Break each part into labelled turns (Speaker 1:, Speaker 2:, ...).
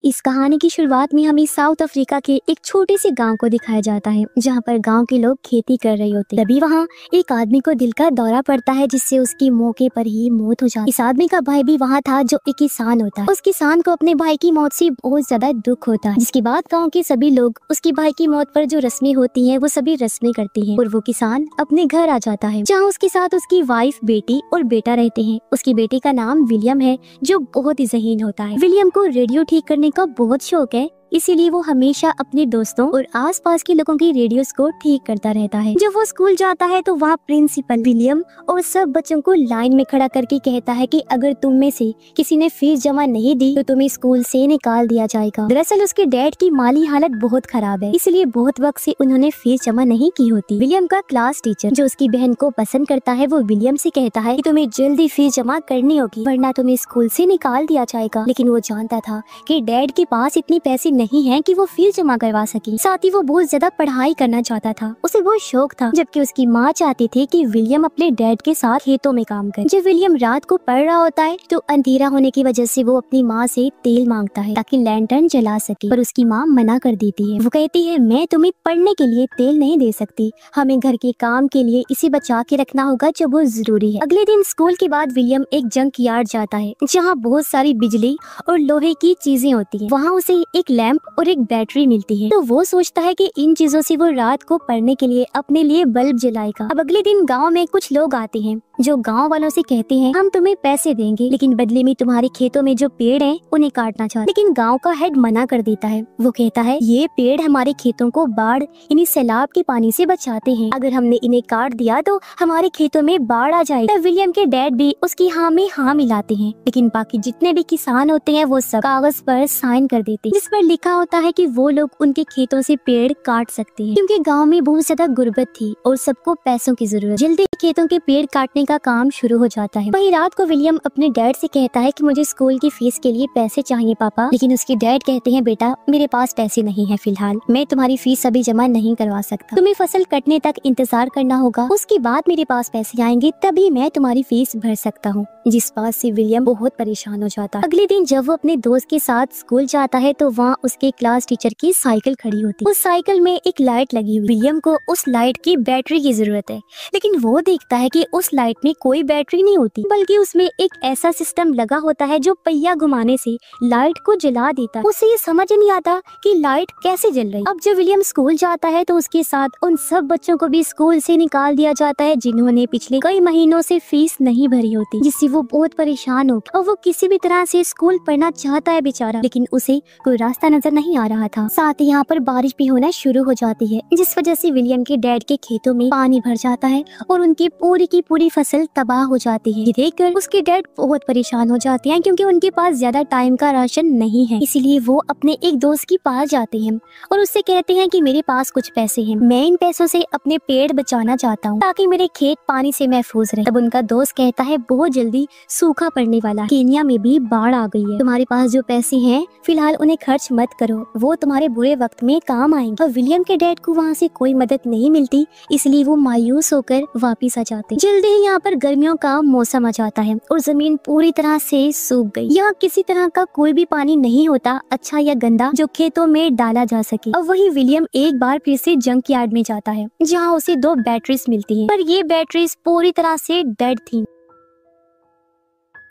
Speaker 1: इस कहानी की शुरुआत में हमें साउथ अफ्रीका के एक छोटे से गांव को दिखाया जाता है, जहां पर गांव के लोग खेती कर रहे होते हैं। तभी वहां एक आदमी को दिल का दौरा पड़ता है, जिससे उसकी मौके पर ही मौत हो जाती है। इस आदमी का भाई भी वहां था, जो एक किसान होता है। उस किसान को अपने भाई की मौत से बहुत ज्यादा दुख होता है, जिसके बाद गाँव के सभी लोग उसके भाई की मौत पर जो रस्में होती है वो सभी रस्में करती है, और वो किसान अपने घर आ जाता है, जहाँ उसके साथ उसकी वाइफ, बेटी और बेटा रहते हैं। उसकी बेटे का नाम विलियम है, जो बहुत ही ज़हीन होता है। विलियम को रेडियो ठीक करने का बहुत शौक है, इसीलिए वो हमेशा अपने दोस्तों और आसपास के लोगों की रेडियोस को ठीक करता रहता है। जब वो स्कूल जाता है तो वहाँ प्रिंसिपल विलियम और सब बच्चों को लाइन में खड़ा करके कहता है कि अगर तुम में से किसी ने फीस जमा नहीं दी तो तुम्हें स्कूल से निकाल दिया जाएगा। दरअसल उसके डैड की माली हालत बहुत खराब है, इसलिए बहुत वक्त से उन्होंने फीस जमा नहीं की होती। विलियम का क्लास टीचर, जो उसकी बहन को पसंद करता है, वो विलियम से कहता है कि तुम्हें जल्दी फीस जमा करनी होगी, वरना तुम्हें स्कूल से निकाल दिया जाएगा। लेकिन वो जानता था कि डैड के पास इतनी पैसे नहीं है कि वो फीस जमा करवा सके। साथ ही वो बहुत ज्यादा पढ़ाई करना चाहता था, उसे बहुत शौक था। जबकि उसकी माँ चाहती थी कि विलियम अपने डैड के साथ खेतों में काम करे। जब विलियम रात को पढ़ रहा होता है तो अंधेरा होने की वजह से वो अपनी माँ से तेल मांगता है ताकि लैंटर्न जला सके, पर उसकी माँ मना कर देती है। वो कहती है, मैं तुम्हें पढ़ने के लिए तेल नहीं दे सकती, हमें घर के काम के लिए इसे बचा के रखना होगा जो बहुत जरूरी है। अगले दिन स्कूल के बाद विलियम एक जंक यार्ड जाता है, जहाँ बहुत सारी बिजली और लोहे की चीजें होती है। वहाँ उसे एक लैंप और एक बैटरी मिलती है, तो वो सोचता है कि इन चीजों से वो रात को पढ़ने के लिए अपने लिए बल्ब जलाएगा। अब अगले दिन गांव में कुछ लोग आते हैं, जो गांव वालों से कहते हैं, हम तुम्हें पैसे देंगे, लेकिन बदले में तुम्हारे खेतों में जो पेड़ हैं उन्हें काटना चाहते। लेकिन गांव का हेड मना कर देता है। वो कहता है, ये पेड़ हमारे खेतों को बाढ़ यानी सैलाब के पानी से बचाते हैं, अगर हमने इन्हें काट दिया तो हमारे खेतों में बाढ़ आ जाएगी। विलियम के डैड भी उसकी हाँ में हाँ मिलाते हैं, लेकिन बाकी जितने भी किसान होते हैं वो सब कागज पर साइन कर देते हैं, जिस पर लिखा होता है कि वो लोग उनके खेतों से पेड़ काट सकते हैं, क्योंकि गांव में बहुत ज्यादा गुर्बत थी और सबको पैसों की जरूरत। जल्दी खेतों के पेड़ काटने का काम शुरू हो जाता है। वहीं रात को विलियम अपने डैड से कहता है कि मुझे स्कूल की फीस के लिए पैसे चाहिए पापा, लेकिन उसके डैड कहते हैं, बेटा मेरे पास पैसे नहीं है फिलहाल, मैं तुम्हारी फीस अभी जमा नहीं करवा सकता, तुम्हें फसल कटने तक इंतजार करना होगा, उसके बाद मेरे पास पैसे आएंगे तभी मैं तुम्हारी फीस भर सकता हूँ। जिस बात से विलियम बहुत परेशान हो जाता है। अगले दिन जब वो अपने दोस्त के साथ स्कूल जाता है तो वहाँ उसके क्लास टीचर की साइकिल खड़ी होती है। उस साइकिल में एक लाइट लगी हुई। विलियम को उस लाइट की बैटरी की जरूरत है, लेकिन वो देखता है कि उस लाइट में कोई बैटरी नहीं होती, बल्कि उसमें एक ऐसा सिस्टम लगा होता है जो पहिया घुमाने से लाइट को जला देता है। उसे ये समझ नहीं आता कि लाइट कैसे जल रही। अब जब विलियम स्कूल जाता है तो उसके साथ उन सब बच्चों को भी स्कूल से निकाल दिया जाता है, जिन्होंने पिछले कई महीनों से फीस नहीं भरी होती, जिससे वो बहुत परेशान हो और वो किसी भी तरह से स्कूल पढ़ना चाहता है बेचारा, लेकिन उसे कोई रास्ता नजर नहीं आ रहा था। साथ ही यहाँ पर बारिश भी होना शुरू हो जाती है, जिस वजह से विलियम के डैड के खेतों में पानी भर जाता है और उनकी पूरी की पूरी फसल तबाह हो जाती है। ये देखकर उसके डैड बहुत परेशान हो जाते हैं, क्योंकि उनके पास ज्यादा टाइम का राशन नहीं है। इसीलिए वो अपने एक दोस्त के पास जाते हैं और उससे कहते हैं कि मेरे पास कुछ पैसे हैं, मैं इन पैसों से अपने पेड़ बचाना चाहता हूँ ताकि मेरे खेत पानी से महफूज रहे। तब उनका दोस्त कहता है, बहुत जल्दी सूखा पड़ने वाला है, केन्या में भी बाढ़ आ गई है, तुम्हारे पास जो पैसे हैं फिलहाल उन्हें खर्च मत करो, वो तुम्हारे बुरे वक्त में काम आएंगे। और विलियम के डैड को वहाँ से कोई मदद नहीं मिलती, इसलिए वो मायूस होकर वापिस आ जाते। जल्दी ही यहाँ पर गर्मियों का मौसम आ जाता है और जमीन पूरी तरह से सूख गई। यहाँ किसी तरह का कोई भी पानी नहीं होता, अच्छा या गंदा, जो खेतों में डाला जा सके। अब वही विलियम एक बार फिर से जंक यार्ड में जाता है, जहाँ उसे 2 बैटरीज मिलती हैं, पर ये बैटरीज पूरी तरह से डेड थी।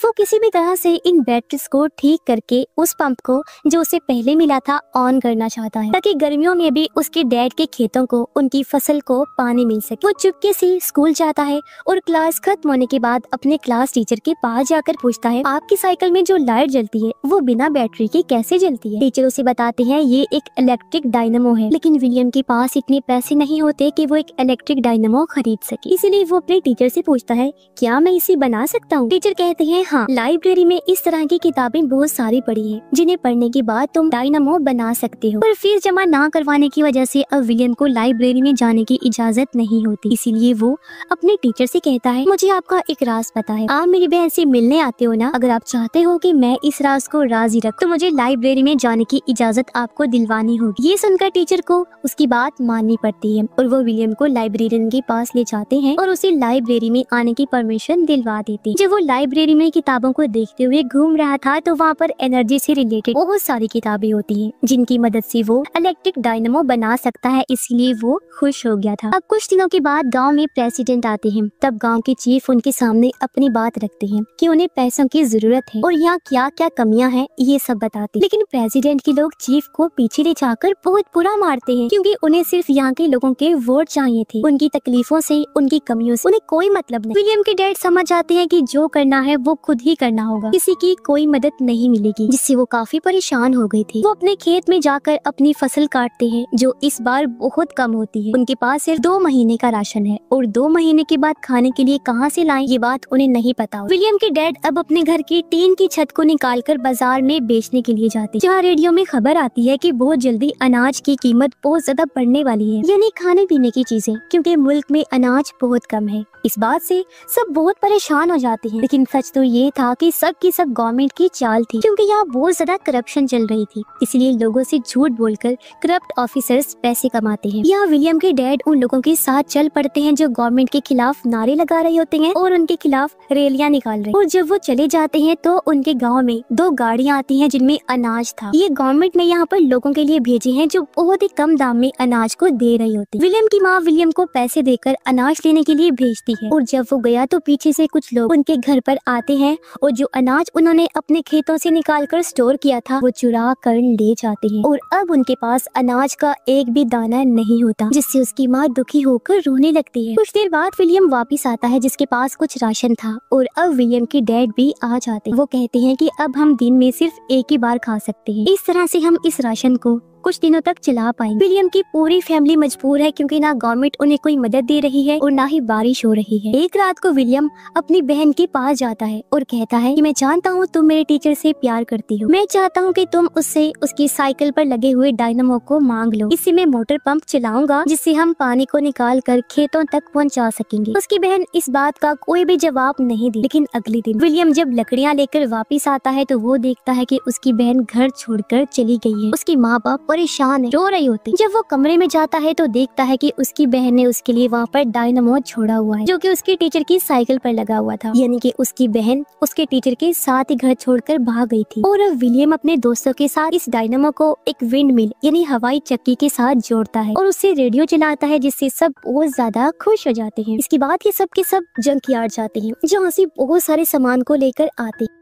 Speaker 1: वो किसी भी तरह से इन बैटरीज को ठीक करके उस पंप को जो उसे पहले मिला था ऑन करना चाहता है, ताकि गर्मियों में भी उसके डैड के खेतों को, उनकी फसल को पानी मिल सके। वो चुपके से स्कूल जाता है और क्लास खत्म होने के बाद अपने क्लास टीचर के पास जाकर पूछता है, आपकी साइकिल में जो लाइट जलती है वो बिना बैटरी के कैसे जलती है? टीचर उसे बताते हैं, ये एक इलेक्ट्रिक डायनामो है, लेकिन विलियम के पास इतने पैसे नहीं होते कि वो एक इलेक्ट्रिक डायनामो खरीद सके। इसीलिए वो अपने टीचर से पूछता है, क्या मैं इसे बना सकता हूँ? टीचर कहते हैं, हाँ, लाइब्रेरी में इस तरह की किताबें बहुत सारी पड़ी हैं, जिन्हें पढ़ने के बाद तुम डायनामो बना सकते हो। पर फीस जमा ना करवाने की वजह से अब विलियम को लाइब्रेरी में जाने की इजाजत नहीं होती। इसीलिए वो अपने टीचर से कहता है, मुझे आपका एक राज पता है, आप मेरी बहन से मिलने आते हो ना, अगर आप चाहते हो कि मैं इस राज को राजी रख तो मुझे लाइब्रेरी में जाने की इजाजत आपको दिलवानी होगी। ये सुनकर टीचर को उसकी बात माननी पड़ती है और वो विलियम को लाइब्रेरियन के पास ले जाते हैं और उसे लाइब्रेरी में आने की परमिशन दिलवा देते हैं। जब वो लाइब्रेरी में किताबों को देखते हुए घूम रहा था तो वहाँ पर एनर्जी से रिलेटेड बहुत सारी किताबें होती हैं जिनकी मदद से वो इलेक्ट्रिक डायनमो बना सकता है, इसलिए वो खुश हो गया था। अब कुछ दिनों के बाद गांव में प्रेसिडेंट आते हैं। तब गांव के चीफ उनके सामने अपनी बात रखते हैं कि उन्हें पैसों की जरूरत है और यहाँ क्या क्या कमियां हैं ये सब बताते हैं। लेकिन प्रेसिडेंट के लोग चीफ को पीछे ले जाकर बहुत बुरा मारते हैं क्योंकि उन्हें सिर्फ यहाँ के लोगों के वोट चाहिए थे। उनकी तकलीफों से, उनकी कमियों से उन्हें कोई मतलब नहीं। विलियम के डैड समझ जाते हैं कि जो करना है वो खुद ही करना होगा, किसी की कोई मदद नहीं मिलेगी, जिससे वो काफी परेशान हो गए थे। वो अपने खेत में जाकर अपनी फसल काटते हैं जो इस बार बहुत कम होती है। उनके पास सिर्फ 2 महीने का राशन है और 2 महीने के बाद खाने के लिए कहाँ से लाएं ये बात उन्हें नहीं पता। विलियम के डैड अब अपने घर की टीन की छत को निकालकर बाजार में बेचने के लिए जाते हैं, जहाँ रेडियो में खबर आती है कि बहुत जल्दी अनाज की कीमत बहुत ज्यादा बढ़ने वाली है, यानी खाने पीने की चीजें, क्योंकि मुल्क में अनाज बहुत कम है। इस बात से सब बहुत परेशान हो जाते हैं। लेकिन सच तो ये था कि सब की सब गवर्नमेंट की चाल थी, क्योंकि यहाँ बहुत ज्यादा करप्शन चल रही थी, इसलिए लोगों से झूठ बोलकर करप्ट ऑफिसर्स पैसे कमाते हैं। यहाँ विलियम के डैड उन लोगों के साथ चल पड़ते हैं जो गवर्नमेंट के खिलाफ नारे लगा रहे होते हैं और उनके खिलाफ रैलियां निकाल रहे हैं। और जब वो चले जाते हैं तो उनके गाँव में 2 गाड़ियाँ आती हैं जिनमें अनाज था। ये गवर्नमेंट ने यहाँ पर लोगों के लिए भेजे हैं जो बहुत ही कम दाम में अनाज को दे रही होती है। विलियम की माँ विलियम को पैसे देकर अनाज लेने के लिए भेजती है और जब वो गया तो पीछे से कुछ लोग उनके घर पर आते हैं और जो अनाज उन्होंने अपने खेतों से निकालकर स्टोर किया था वो चुरा कर ले जाते हैं और अब उनके पास अनाज का एक भी दाना नहीं होता, जिससे उसकी माँ दुखी होकर रोने लगती है। कुछ देर बाद विलियम वापस आता है जिसके पास कुछ राशन था और अब विलियम के डैड भी आ जाते हैं। वो कहते हैं कि अब हम दिन में सिर्फ एक ही बार खा सकते हैं, इस तरह से हम इस राशन को कुछ दिनों तक चला पाएंगे। विलियम की पूरी फैमिली मजबूर है क्योंकि ना गवर्नमेंट उन्हें कोई मदद दे रही है और ना ही बारिश हो रही है। एक रात को विलियम अपनी बहन के पास जाता है और कहता है कि मैं जानता हूँ तुम मेरे टीचर से प्यार करती हो, मैं चाहता हूँ कि तुम उससे उसकी साइकिल पर लगे हुए डायनामो को मांग लो, इससे मैं मोटर पंप चलाऊंगा जिससे हम पानी को निकाल कर खेतों तक पहुँचा सकेंगे। उसकी बहन इस बात का कोई भी जवाब नहीं दी। लेकिन अगले दिन विलियम जब लकड़ियाँ लेकर वापिस आता है तो वो देखता है कि उसकी बहन घर छोड़कर चली गई है। उसके माँ बाप परेशान है, रो रही होती। जब वो कमरे में जाता है तो देखता है कि उसकी बहन ने उसके लिए वहाँ पर डायनामो छोड़ा हुआ है जो कि उसके टीचर की साइकिल पर लगा हुआ था, यानी कि उसकी बहन उसके टीचर के साथ ही घर छोड़कर भाग गई थी। और अब विलियम अपने दोस्तों के साथ इस डायनामो को एक विंड मिल यानी हवाई चक्की के साथ जोड़ता है और उससे रेडियो चलाता है, जिससे सब बहुत ज्यादा खुश हो जाते हैं। इसके बाद ये सब के सब जंक यार्ड जाते हैं जहाँ से बहुत सारे सामान को लेकर आते हैं।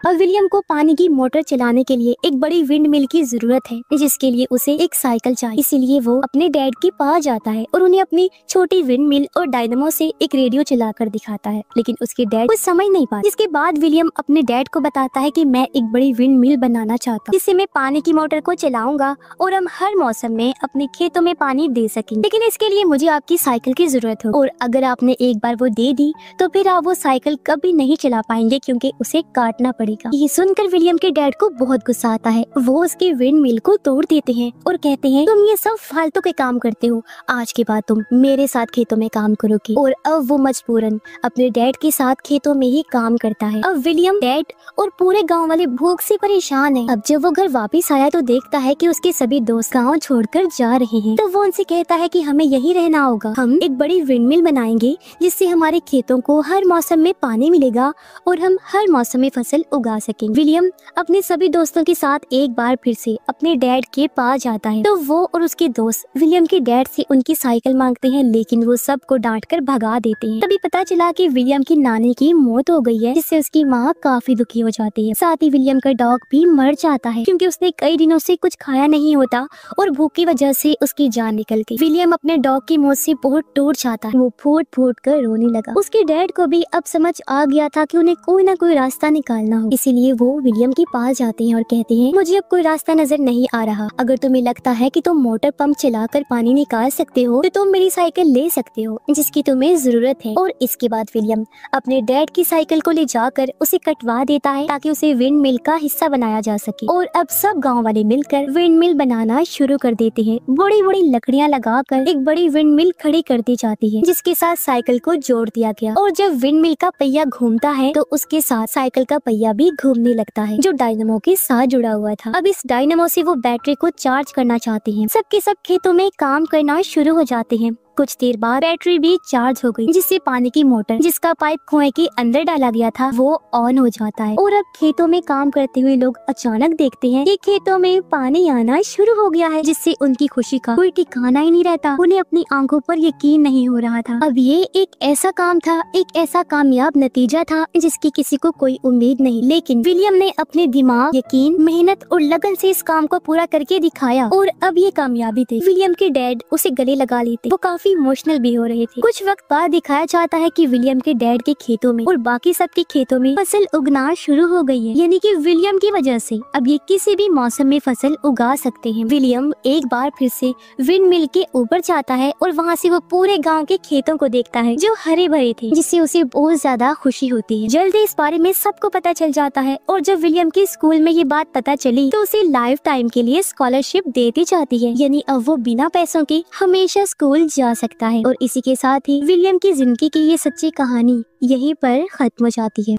Speaker 1: अब विलियम को पानी की मोटर चलाने के लिए एक बड़ी विंड मिल की जरूरत है, जिसके लिए उसे एक साइकिल चाहिए। इसीलिए वो अपने डैड के पास जाता है और उन्हें अपनी छोटी विंड मिल और डायनामो से एक रेडियो चलाकर दिखाता है, लेकिन उसके डैड कुछ समझ नहीं पाते। इसके बाद विलियम अपने डैड को बताता है कि मैं एक बड़ी विंड मिल बनाना चाहता हूँ, जिससे मैं पानी की मोटर को चलाऊंगा और हम हर मौसम में अपने खेतों में पानी दे सकेंगे, लेकिन इसके लिए मुझे आपकी साइकिल की जरूरत हो और अगर आपने एक बार वो दे दी तो फिर आप वो साइकिल कभी नहीं चला पाएंगे क्योंकि उसे काटना पड़ेगा। ये सुनकर विलियम के डैड को बहुत गुस्सा आता है। वो उसके विंड मिल को तोड़ देते हैं और कहते हैं तुम ये सब फालतू के काम करते हो, आज के बाद तुम मेरे साथ खेतों में काम करोगे। और अब वो मजबूरन अपने डैड के साथ खेतों में ही काम करता है। अब विलियम, डैड और पूरे गाँव वाले भूख से परेशान है। अब जब वो घर वापिस आया तो देखता है कि उसके सभी दोस्त गाँव छोड़कर जा रहे हैं। तो वो उनसे कहता है कि हमें यही रहना होगा, हम एक बड़ी विंड मिल बनाएंगे जिससे हमारे खेतों को हर मौसम में पानी मिलेगा और हम हर मौसम में फसल उगा सकेंगे। विलियम अपने सभी दोस्तों के साथ एक बार फिर से अपने डैड के पास जाता है तो वो और उसके दोस्त विलियम के डैड से उनकी साइकिल मांगते हैं, लेकिन वो सबको डांटकर भगा देते हैं। तभी पता चला कि विलियम की नानी की मौत हो गई है, जिससे उसकी माँ काफी दुखी हो जाती है। साथ ही विलियम का डॉग भी मर जाता है क्योंकि उसने कई दिनों से कुछ खाया नहीं होता और भूख की वजह से उसकी जान निकल गई। विलियम अपने डॉग की मौत से बहुत टूट जाता है। वो फूट फूट कर रोने लगा। उसके डैड को भी अब समझ आ गया था कि उन्हें कोई ना कोई रास्ता निकालना हो, इसीलिए वो विलियम के पास जाते हैं और कहते हैं मुझे अब कोई रास्ता नजर नहीं आ रहा, अगर तुम्हें लगता है कि तुम मोटर पंप चलाकर पानी निकाल सकते हो तो तुम मेरी साइकिल ले सकते हो जिसकी तुम्हें जरूरत है। और इसके बाद विलियम अपने डैड की साइकिल को ले जाकर उसे कटवा देता है ताकि उसे विंड मिल का हिस्सा बनाया जा सके। और अब सब गाँव वाले मिलकर विंड मिल बनाना शुरू कर देते हैं। बड़ी बड़ी लकड़ियाँ लगाकर एक बड़ी विंड मिल खड़ी कर दी जाती है जिसके साथ साइकिल को जोड़ दिया गया। और जब विंड मिल का पहिया घूमता है तो उसके साथ साइकिल का पहिया भी घूमने लगता है जो डायनामो के साथ जुड़ा हुआ था। अब इस डायनामो से वो बैटरी को चार्ज करना चाहते हैं। सबके सब खेतों में काम करना शुरू हो जाते हैं। कुछ देर बाद बैटरी भी चार्ज हो गई, जिससे पानी की मोटर जिसका पाइप कुएं के अंदर डाला गया था वो ऑन हो जाता है। और अब खेतों में काम करते हुए लोग अचानक देखते हैं कि खेतों में पानी आना शुरू हो गया है, जिससे उनकी खुशी का कोई ठिकाना ही नहीं रहता। उन्हें अपनी आंखों पर यकीन नहीं हो रहा था। अब ये एक ऐसा काम था, एक ऐसा कामयाब नतीजा था जिसकी किसी को कोई उम्मीद नहीं, लेकिन विलियम ने अपने दिमाग, यकीन, मेहनत और लगन से इस काम को पूरा करके दिखाया और अब ये कामयाबी थी। विलियम के डैड उसे गले लगा लेते, वो काफी इमोशनल भी हो रहे थे। कुछ वक्त बाद दिखाया जाता है कि विलियम के डैड के खेतों में और बाकी सबके खेतों में फसल उगना शुरू हो गई है, यानी कि विलियम की वजह से अब ये किसी भी मौसम में फसल उगा सकते हैं। विलियम एक बार फिर से विंड मिल के ऊपर जाता है और वहाँ से वो पूरे गांव के खेतों को देखता है जो हरे भरे थे, जिससे उसे बहुत ज्यादा खुशी होती है। जल्दी इस बारे में सबको पता चल जाता है और जब विलियम के स्कूल में ये बात पता चली तो उसे लाइफ टाइम के लिए स्कॉलरशिप दे दी जाती है, यानी अब वो बिना पैसों के हमेशा स्कूल जा सकता है। और इसी के साथ ही विलियम की जिंदगी की ये सच्ची कहानी यहीं पर खत्म हो जाती है।